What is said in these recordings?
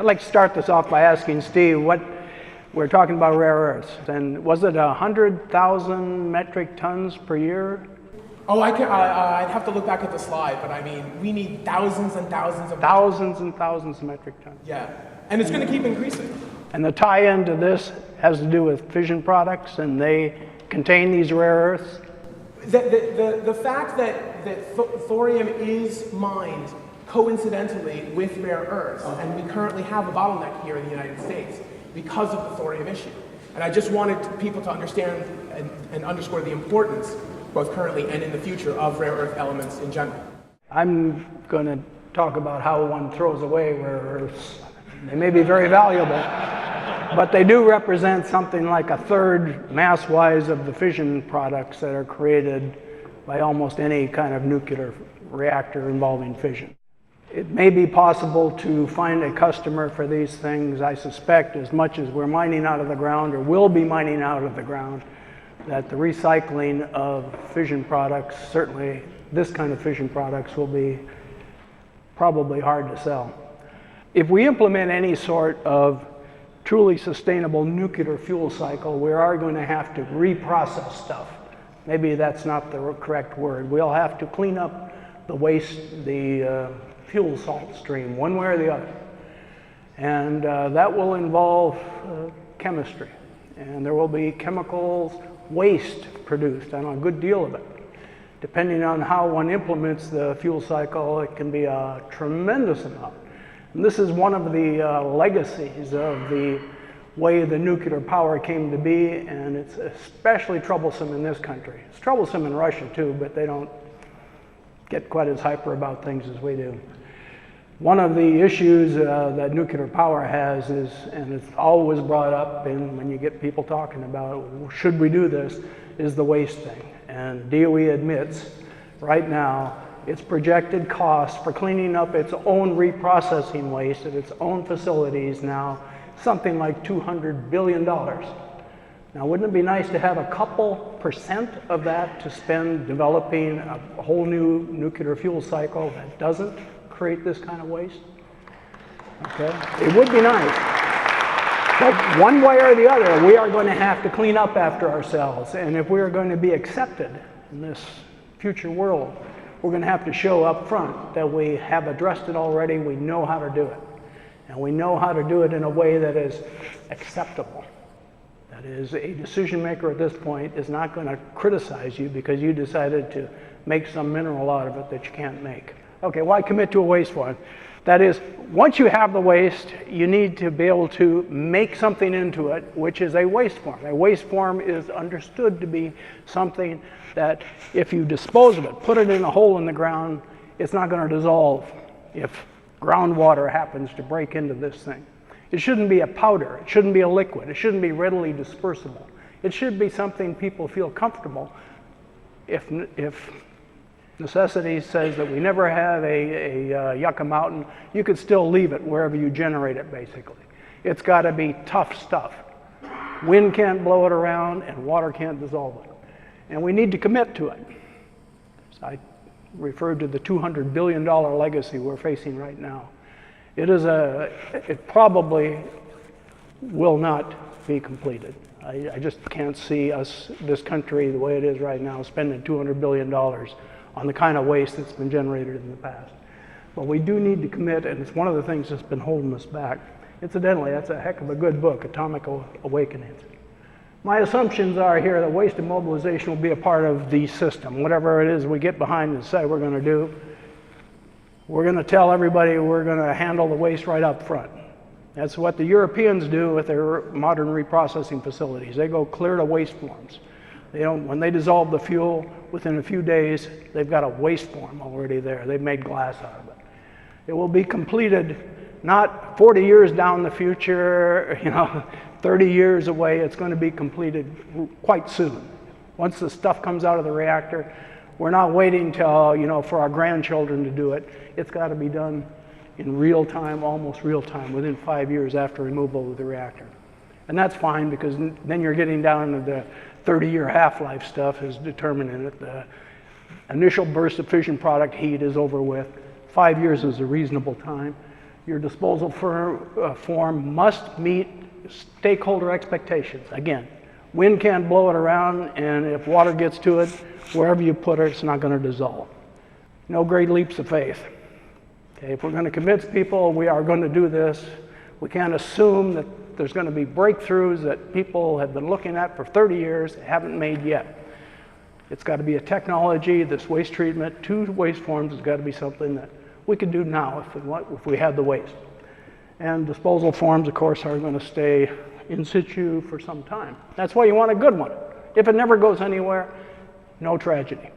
I'd like to start this off by asking Steve what we're talking about rare earths. And was it 100,000 metric tons per year? Oh, I'd have to look back at the slide, but I mean, we need thousands and thousands of metric tons. Yeah, and it's going to keep increasing. And the tie-in to this has to do with fission products, and they contain these rare earths? The fact that thorium is mined coincidentally with rare earths, and we currently have a bottleneck here in the United States because of the thorium issue. And I just wanted people to understand and underscore the importance, both currently and in the future, of rare earth elements in general. I'm going to talk about how one throws away rare earths. They may be very valuable, but they do represent something like a third mass-wise of the fission products that are created by almost any kind of nuclear reactor involving fission. It may be possible to find a customer for these things. I suspect as much as we're mining out of the ground, or will be mining out of the ground, that the recycling of fission products, certainly this kind of fission products, will be probably hard to sell. If we implement any sort of truly sustainable nuclear fuel cycle, we are going to have to reprocess stuff. Maybe that's not the correct word. We'll have to clean up the waste, the fuel salt stream, one way or the other. And that will involve chemistry. And there will be chemicals waste produced, and a good deal of it. Depending on how one implements the fuel cycle, it can be a tremendous amount. And this is one of the legacies of the way the nuclear power came to be, and it's especially troublesome in this country. It's troublesome in Russia too, but they don't get quite as hyper about things as we do. One of the issues that nuclear power has is, and it's always brought up when you get people talking about, should we do this, is the waste thing. And DOE admits right now its projected cost for cleaning up its own reprocessing waste at its own facilities now something like $200 billion. Now, wouldn't it be nice to have a couple % of that to spend developing a whole new nuclear fuel cycle that doesn't create this kind of waste? Okay, it would be nice. But one way or the other, we are going to have to clean up after ourselves. And if we are going to be accepted in this future world, we're going to have to show up front that we have addressed it already, we know how to do it. And we know how to do it in a way that is acceptable. That is, a decision maker at this point is not going to criticize you because you decided to make some mineral out of it that you can't make. Okay, why commit to a waste form? That is, once you have the waste, you need to be able to make something into it, which is a waste form. A waste form is understood to be something that if you dispose of it, put it in a hole in the ground, it's not going to dissolve if groundwater happens to break into this thing. It shouldn't be a powder. It shouldn't be a liquid. It shouldn't be readily dispersible. It should be something people feel comfortable. If necessity says that we never have a Yucca Mountain, you could still leave it wherever you generate it, basically. It's got to be tough stuff. Wind can't blow it around, and water can't dissolve it. And we need to commit to it. So I referred to the $200 billion legacy we're facing right now. It probably will not be completed. I just can't see this country, the way it is right now, spending $200 billion on the kind of waste that's been generated in the past. But we do need to commit, and it's one of the things that's been holding us back. Incidentally, that's a heck of a good book, Atomic Awakenings. My assumptions are here that waste immobilization will be a part of the system. Whatever it is we get behind and say we're going to do, we're going to tell everybody we're going to handle the waste right up front. That's what the Europeans do with their modern reprocessing facilities. They go clear to waste forms. When they dissolve the fuel, within a few days, they've got a waste form already there. They've made glass out of it. It will be completed not 40 years down the future, 30 years away. It's going to be completed quite soon. Once the stuff comes out of the reactor, we're not waiting till, for our grandchildren to do it. It's got to be done in real time, almost real time, within 5 years after removal of the reactor. And that's fine because then you're getting down to the 30-year half-life stuff is determining it. The initial burst of fission product heat is over with. 5 years is a reasonable time. your disposal form must meet stakeholder expectations. Again, wind can't blow it around, and if water gets to it, wherever you put it, it's not going to dissolve. No great leaps of faith. Okay, if we're going to convince people we are going to do this, we can't assume that there's going to be breakthroughs that people have been looking at for 30 years haven't made yet. It's got to be a technology, this waste treatment, two waste forms has got to be something that we can do now if we had the waste. And disposal forms, of course, are going to stay in situ for some time. That's why you want a good one. If it never goes anywhere, no tragedy.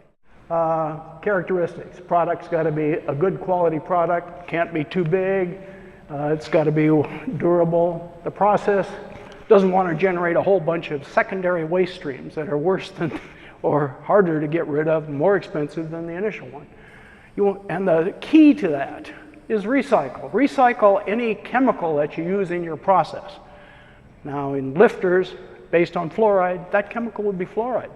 Characteristics. Product's got to be a good quality product, can't be too big, it's got to be durable. The process doesn't want to generate a whole bunch of secondary waste streams that are worse than or harder to get rid of, more expensive than the initial one. And the key to that is recycle. Recycle any chemical that you use in your process. Now in lifters, based on fluoride, that chemical would be fluoride.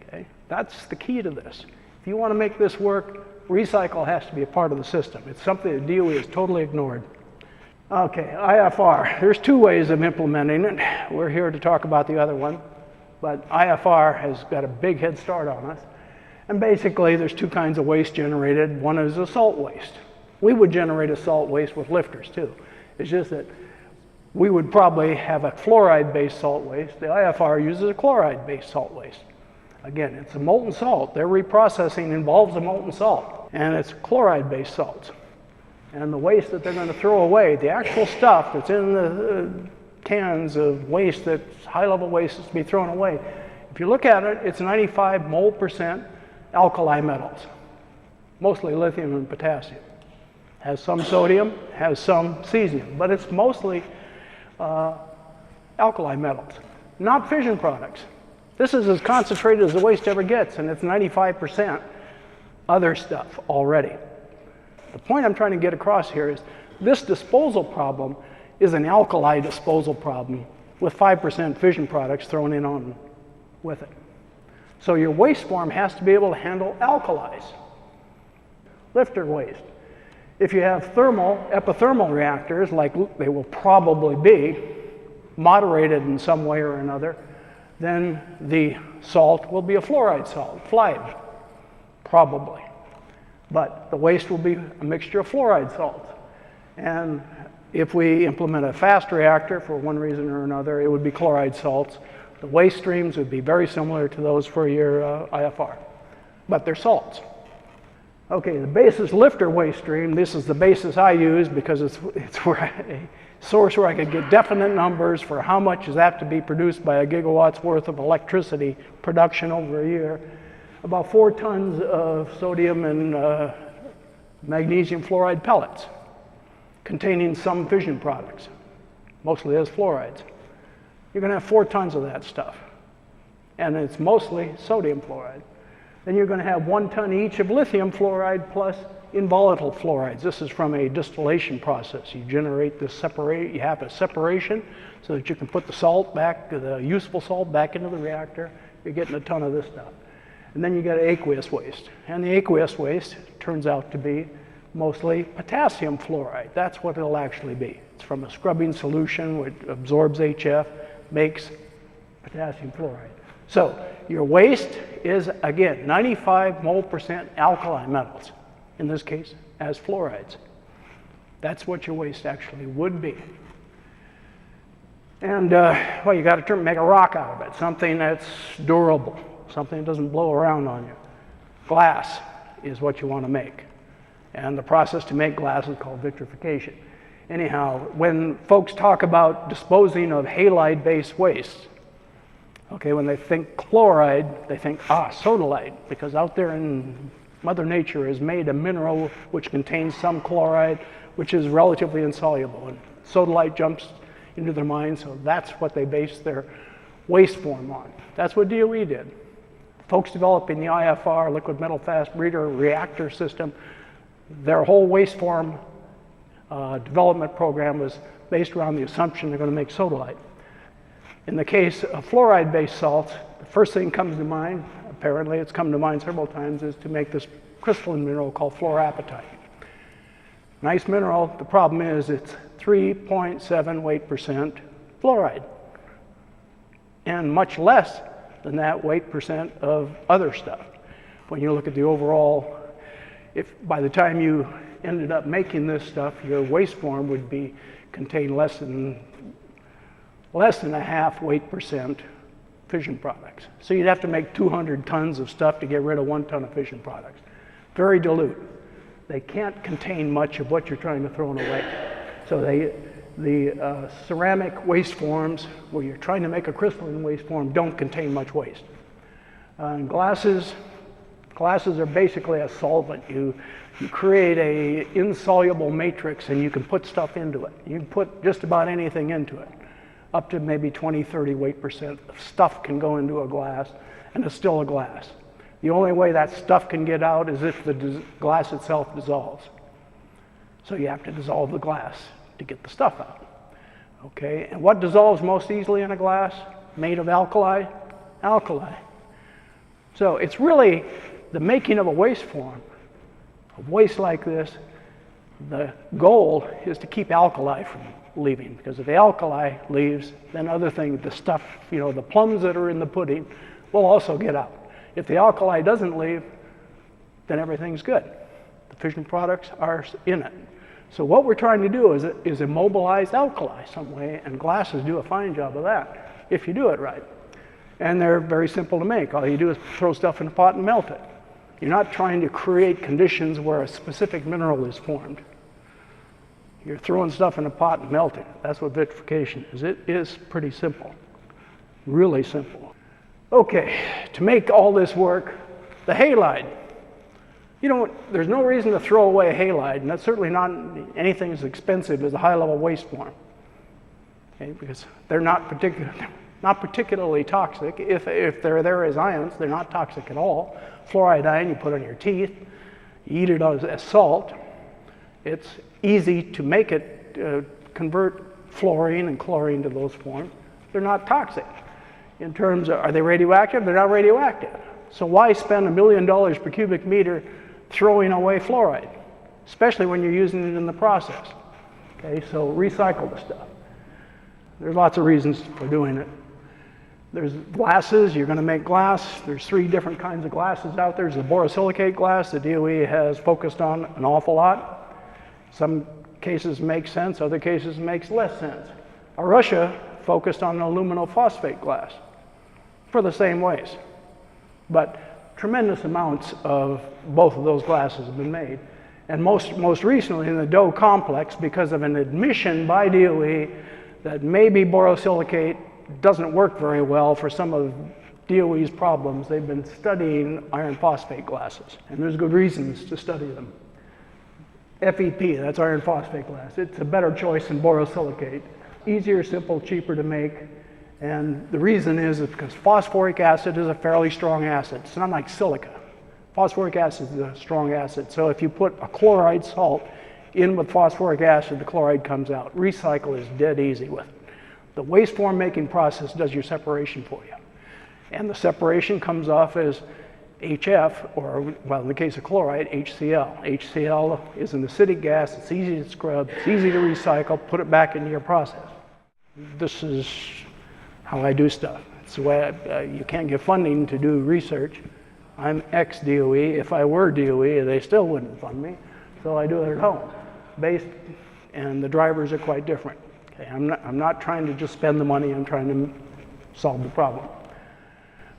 Okay? That's the key to this. If you want to make this work, recycle has to be a part of the system. It's something that DOE has totally ignored. Okay, IFR. There's two ways of implementing it. We're here to talk about the other one, but IFR has got a big head start on us. And basically, there's two kinds of waste generated. One is a salt waste. We would generate a salt waste with lifters too. It's just that we would probably have a fluoride-based salt waste. The IFR uses a chloride-based salt waste. Again, it's a molten salt. Their reprocessing involves a molten salt, and it's chloride-based salts. And the waste that they're going to throw away, the actual stuff that's in the cans of waste, that's high-level waste that's to be thrown away, if you look at it, it's 95 mole% alkali metals, mostly lithium and potassium. Has some sodium, has some cesium, but it's mostly alkali metals, not fission products. This is as concentrated as the waste ever gets, and it's 95% other stuff already. The point I'm trying to get across here is this disposal problem is an alkali disposal problem with 5% fission products thrown in on with it. So your waste form has to be able to handle alkalis. Lifter waste. If you have epithermal reactors, like they will probably be, moderated in some way or another, then the salt will be a fluoride salt, FLiBe, probably. But the waste will be a mixture of fluoride salts. And if we implement a fast reactor for one reason or another, it would be chloride salts. The waste streams would be very similar to those for your IFR, but they're salts. Okay, the basis lifter waste stream, this is the basis I use because it's where a source where I could get definite numbers for how much is that to be produced by a gigawatt's worth of electricity production over a year. About 4 tons of sodium and magnesium fluoride pellets containing some fission products, mostly as fluorides. You're going to have 4 tons of that stuff, and it's mostly sodium fluoride. Then you're going to have 1 ton each of lithium fluoride plus involatile fluorides. This is from a distillation process. You generate this you have a separation so that you can put the salt back, the useful salt back into the reactor. You're getting a ton of this stuff. And then you get aqueous waste. And the aqueous waste turns out to be mostly potassium fluoride. That's what it'll actually be. It's from a scrubbing solution which absorbs HF, makes potassium fluoride. So your waste is, again, 95 mole% alkali metals, in this case, as fluorides. That's what your waste actually would be. And, well, you got to make a rock out of it, something that's durable, something that doesn't blow around on you. Glass is what you want to make. And the process to make glass is called vitrification. Anyhow, when folks talk about disposing of halide-based waste, okay, when they think chloride, they think, sodalite, because out there in Mother Nature has made a mineral which contains some chloride, which is relatively insoluble. And sodalite jumps into their mind, so that's what they base their waste form on. That's what DOE did. Folks developing the IFR, liquid metal fast breeder reactor system, their whole waste form development program was based around the assumption they're going to make sodalite. In the case of fluoride-based salts, the first thing comes to mind, apparently it's come to mind several times, is to make this crystalline mineral called fluorapatite. Nice mineral. The problem is it's 3.7 weight% fluoride, and much less than that weight percent of other stuff. When you look at the overall, if by the time you ended up making this stuff, your waste form would contain less than a half weight% fission products. So you'd have to make 200 tons of stuff to get rid of 1 ton of fission products. Very dilute. They can't contain much of what you're trying to throw away. So the ceramic waste forms, where you're trying to make a crystalline waste form, don't contain much waste. And glasses are basically a solvent. You create a insoluble matrix and you can put stuff into it. You can put just about anything into it. Up to maybe 20, 30 weight% of stuff can go into a glass, and it's still a glass. The only way that stuff can get out is if the glass itself dissolves. So you have to dissolve the glass to get the stuff out. Okay, and what dissolves most easily in a glass made of alkali? Alkali. So it's really the making of a waste form, a waste like this. The goal is to keep alkali from leaving, because if the alkali leaves, then other things, the stuff, the plums that are in the pudding will also get out. If the alkali doesn't leave, then everything's good. The fission products are in it. So what we're trying to do is immobilize alkali some way, and glasses do a fine job of that if you do it right. And they're very simple to make. All you do is throw stuff in a pot and melt it. You're not trying to create conditions where a specific mineral is formed. You're throwing stuff in a pot and melting it. That's what vitrification is. It is pretty simple, really simple. Okay, to make all this work, the halide. There's no reason to throw away halide, and that's certainly not anything as expensive as a high-level waste form. Okay, because they're not particularly toxic. If they're there as ions, they're not toxic at all. Fluoride ion you put on your teeth, you eat it as salt. It's easy to make it convert fluorine and chlorine to those forms. They're not toxic. In terms of, are they radioactive? They're not radioactive. So why spend $1 million per cubic meter throwing away fluoride, especially when you're using it in the process? Okay, so recycle the stuff. There's lots of reasons for doing it. There's glasses. You're going to make glass. There's 3 different kinds of glasses out there. There's the borosilicate glass. The DOE has focused on an awful lot. Some cases make sense. Other cases makes less sense. Russia focused on aluminophosphate glass for the same ways. But tremendous amounts of both of those glasses have been made. And most recently in the Doe complex, because of an admission by DOE that maybe borosilicate doesn't work very well for some of DOE's problems, they've been studying iron phosphate glasses. And there's good reasons to study them. FEP, that's iron phosphate glass. It's a better choice than borosilicate. Easier, simple, cheaper to make. And the reason is because phosphoric acid is a fairly strong acid. It's not like silica. Phosphoric acid is a strong acid. So if you put a chloride salt in with phosphoric acid, the chloride comes out. Recycle is dead easy with it. The waste form making process does your separation for you. And the separation comes off as HF, or, well, in the case of chloride, HCl. HCl is an acidic gas. It's easy to scrub. It's easy to recycle. Put it back into your process. This is how I do stuff. It's the way you can't get funding to do research. I'm ex-DOE. If I were DOE, they still wouldn't fund me. So I do it at home. And the drivers are quite different. Okay, I'm not trying to just spend the money. I'm trying to solve the problem.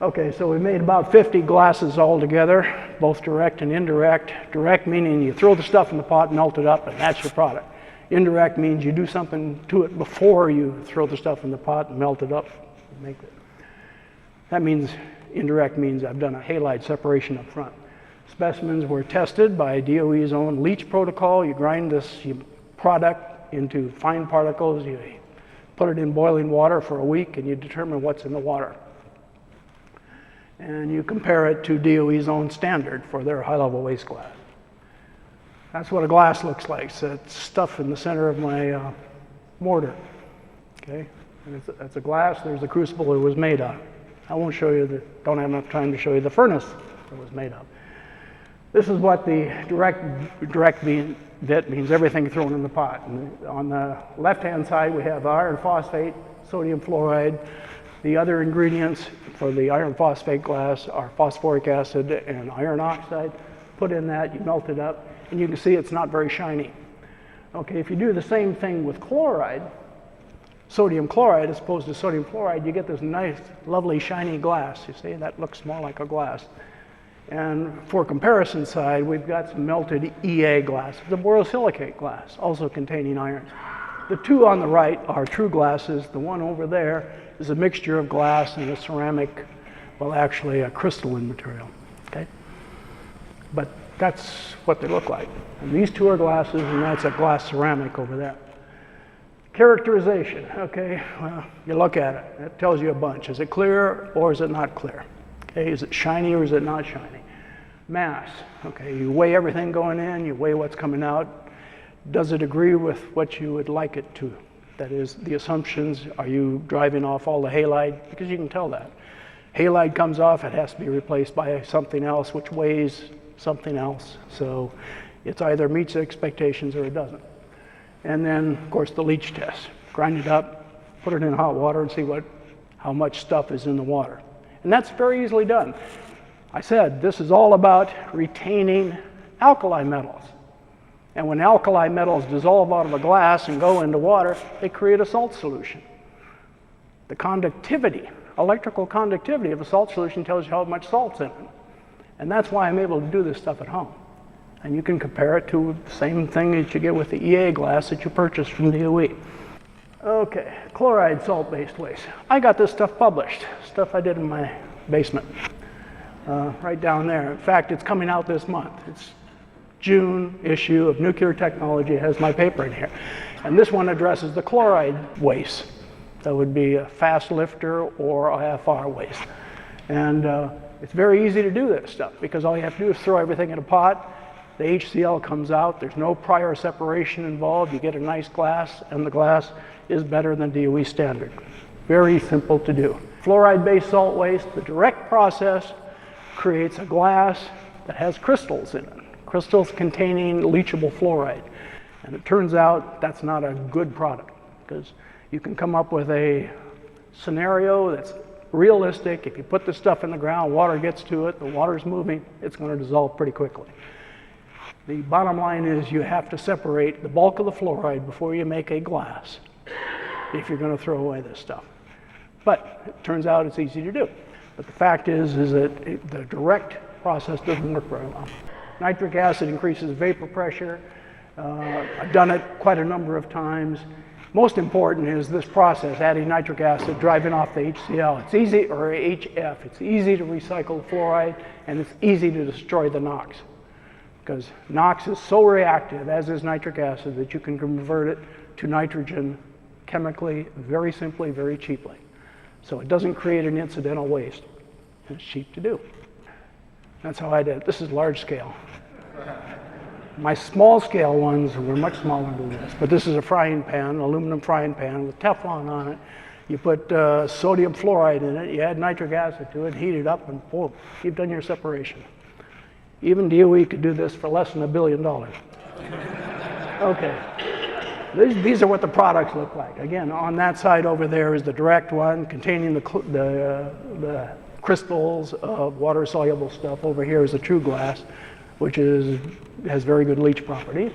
Okay, so we made about 50 glasses altogether, both direct and indirect. Direct meaning you throw the stuff in the pot, melt it up, and that's your product. Indirect means you do something to it before you throw the stuff in the pot and melt it up and make it. That means, indirect means I've done a halide separation up front. Specimens were tested by DOE's own leach protocol. You grind this product into fine particles, you put it in boiling water for a week, and you determine what's in the water. And you compare it to DOE's own standard for their high-level waste glass. That's what a glass looks like. So it's stuff in the center of my mortar. Okay, and that's a glass. There's the crucible it was made of. I won't show you don't have enough time to show you the furnace it was made of. This is what the direct bit means, everything thrown in the pot. And on the left-hand side, we have iron phosphate, sodium fluoride. The other ingredients for the iron phosphate glass are phosphoric acid and iron oxide. Put in that, you melt it up, and you can see it's not very shiny. Okay, if you do the same thing with chloride, sodium chloride as opposed to sodium fluoride, you get this nice, lovely, shiny glass. You see, that looks more like a glass. And for comparison side, we've got some melted EA glass, the borosilicate glass, also containing iron. The two on the right are true glasses. The one over there is a mixture of glass and a ceramic, well, actually a crystalline material, okay? But that's what they look like. And these two are glasses, and that's a glass ceramic over there. Characterization, okay, well, you look at it, it tells you a bunch. Is it clear or is it not clear? Okay, is it shiny or is it not shiny? Mass, okay, you weigh everything going in, you weigh what's coming out. Does it agree with what you would like it to? That is, the assumptions, are you driving off all the halide? Because you can tell that. Halide comes off, it has to be replaced by something else which weighs something else. So it's either meets expectations or it doesn't. And then, of course, the leach test. Grind it up, put it in hot water and see how much stuff is in the water. And that's very easily done. I said, this is all about retaining alkali metals. And when alkali metals dissolve out of a glass and go into water, they create a salt solution. The conductivity, electrical conductivity of a salt solution tells you how much salt's in it. And that's why I'm able to do this stuff at home. And you can compare it to the same thing that you get with the EA glass that you purchased from DOE. Okay, chloride salt-based waste. I got this stuff published, stuff I did in my basement, right down there. In fact, it's coming out this month. It's June issue of Nuclear Technology. It has my paper in here. And this one addresses the chloride waste. That would be a fast lifter or IFR waste. And it's very easy to do this stuff because all you have to do is throw everything in a pot. The HCl comes out. There's no prior separation involved. You get a nice glass, and the glass is better than DOE standard. Very simple to do. Fluoride-based salt waste, the direct process creates a glass that has crystals in it. Crystals containing leachable fluoride. And it turns out that's not a good product because you can come up with a scenario that's realistic. If you put the stuff in the ground, water gets to it, the water's moving, it's going to dissolve pretty quickly. The bottom line is you have to separate the bulk of the fluoride before you make a glass if you're going to throw away this stuff. But it turns out it's easy to do. But the fact is that the direct process doesn't work very well. Nitric acid increases vapor pressure. I've done it quite a number of times. Most important is this process, adding nitric acid, driving off the HCl. It's easy, or HF. It's easy to recycle fluoride, and it's easy to destroy the NOx. Because NOx is so reactive, as is nitric acid, that you can convert it to nitrogen chemically, very simply, very cheaply. So it doesn't create an incidental waste. It's cheap to do. That's how I did it. This is large scale. My small scale ones were much smaller than this, but this is a frying pan, an aluminum frying pan with Teflon on it. You put sodium fluoride in it, you add nitric acid to it, heat it up, and boom, you've done your separation. Even DOE could do this for less than $1 billion. Okay, these are what the products look like. Again, on that side over there is the direct one containing the crystals of water-soluble stuff. Over here is the true glass, which has very good leach properties.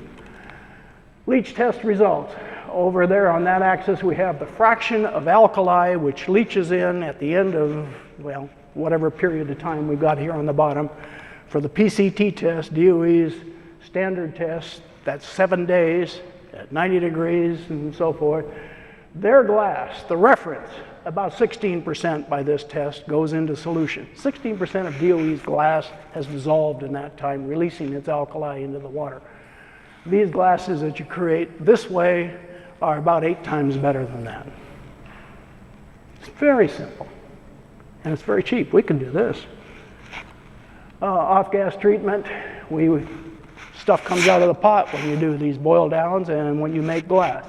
Leach test results. Over there on that axis we have the fraction of alkali which leaches in at the end of, well, whatever period of time we've got here on the bottom. For the PCT test, DOE's standard test, that's 7 days at 90 degrees and so forth. Their glass, the reference, about 16% by this test goes into solution. 16% of DOE's glass has dissolved in that time, releasing its alkali into the water. These glasses that you create this way are about 8 times better than that. It's very simple, and it's very cheap. We can do this. Off-gas treatment, stuff comes out of the pot when you do these boil downs and when you make glass.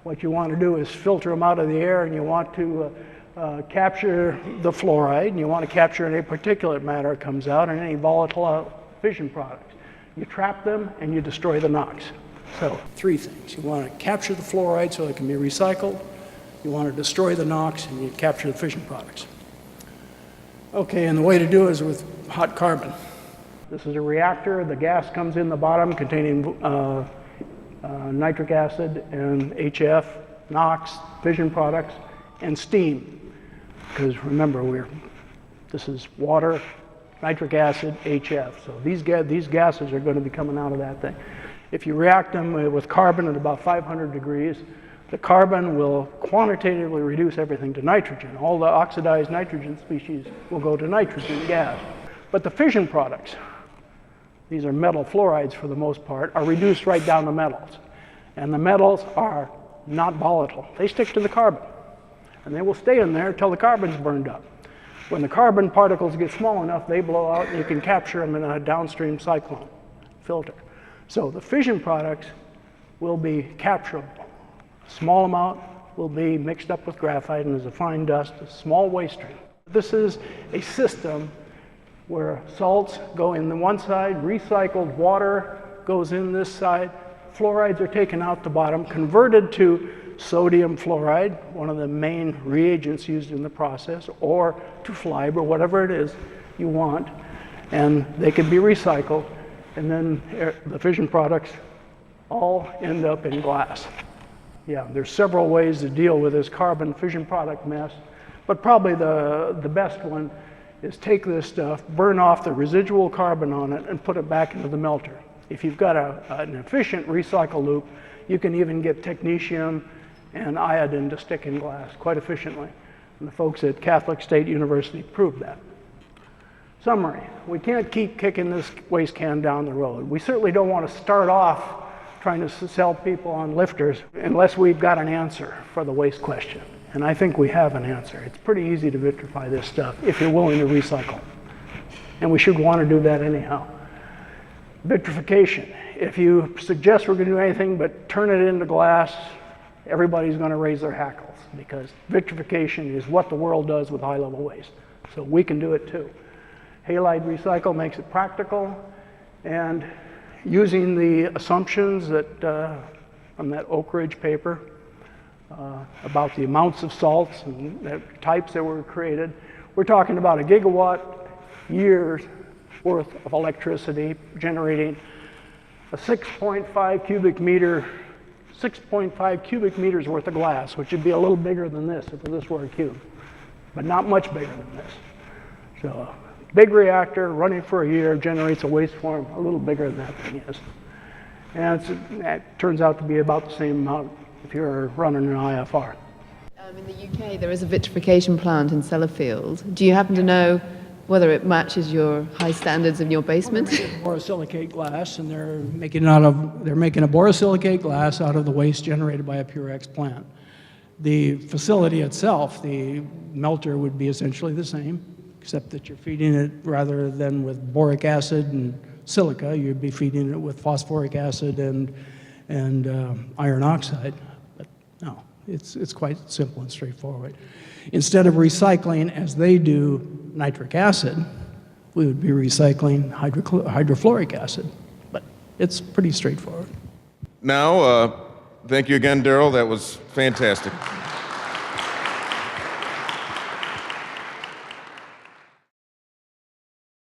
What you want to do is filter them out of the air, and you want to capture the fluoride, and you want to capture any particulate matter that comes out and any volatile fission products. You trap them and you destroy the NOx. So 3 things. You want to capture the fluoride so it can be recycled. You want to destroy the NOx and you capture the fission products. Okay, and the way to do it is with hot carbon. This is a reactor. The gas comes in the bottom containing nitric acid and HF, NOx, fission products, and steam. Because remember, this is water, nitric acid, HF. So these gases are going to be coming out of that thing. If you react them with carbon at about 500 degrees, the carbon will quantitatively reduce everything to nitrogen. All the oxidized nitrogen species will go to nitrogen gas. But the fission products, these are metal fluorides for the most part, are reduced right down to metals. And the metals are not volatile. They stick to the carbon. And they will stay in there until the carbon's burned up. When the carbon particles get small enough, they blow out and you can capture them in a downstream cyclone filter. So the fission products will be capturable. A small amount will be mixed up with graphite and as a fine dust, a small waste stream. This is a system where salts go in the one side, recycled water goes in this side, fluorides are taken out the bottom, converted to sodium fluoride, one of the main reagents used in the process, or to FLIBE, or whatever it is you want, and they can be recycled, and then the fission products all end up in glass. Yeah, there's several ways to deal with this carbon fission product mess, but probably the best one is take this stuff, burn off the residual carbon on it, and put it back into the melter. If you've got an efficient recycle loop, you can even get technetium and iodine to stick in glass quite efficiently. And the folks at Catholic State University proved that. Summary, we can't keep kicking this waste can down the road. We certainly don't want to start off trying to sell people on lifters unless we've got an answer for the waste question. And I think we have an answer. It's pretty easy to vitrify this stuff if you're willing to recycle. And we should want to do that anyhow. Vitrification. If you suggest we're going to do anything but turn it into glass, everybody's going to raise their hackles because vitrification is what the world does with high-level waste. So we can do it too. Halide recycle makes it practical, and using the assumptions that from that Oak Ridge paper about the amounts of salts and the types that were created, we're talking about a gigawatt year's worth of electricity generating a 6.5 cubic meters worth of glass, which would be a little bigger than this if this were a cube, but not much bigger than this. So a big reactor running for a year generates a waste form a little bigger than that thing is. And it turns out to be about the same amount if you're running an IFR. In the UK, there is a vitrification plant in Sellafield. Do you happen to know whether it matches your high standards in your basement? Borosilicate glass, and they're making a borosilicate glass out of the waste generated by a Purex plant. The facility itself, the melter would be essentially the same, except that you're feeding it rather than with boric acid and silica, you'd be feeding it with phosphoric acid and iron oxide. But no, it's quite simple and straightforward. Instead of recycling, as they do, nitric acid, we would be recycling hydrofluoric acid. But it's pretty straightforward. Now, thank you again, Darryl. That was fantastic.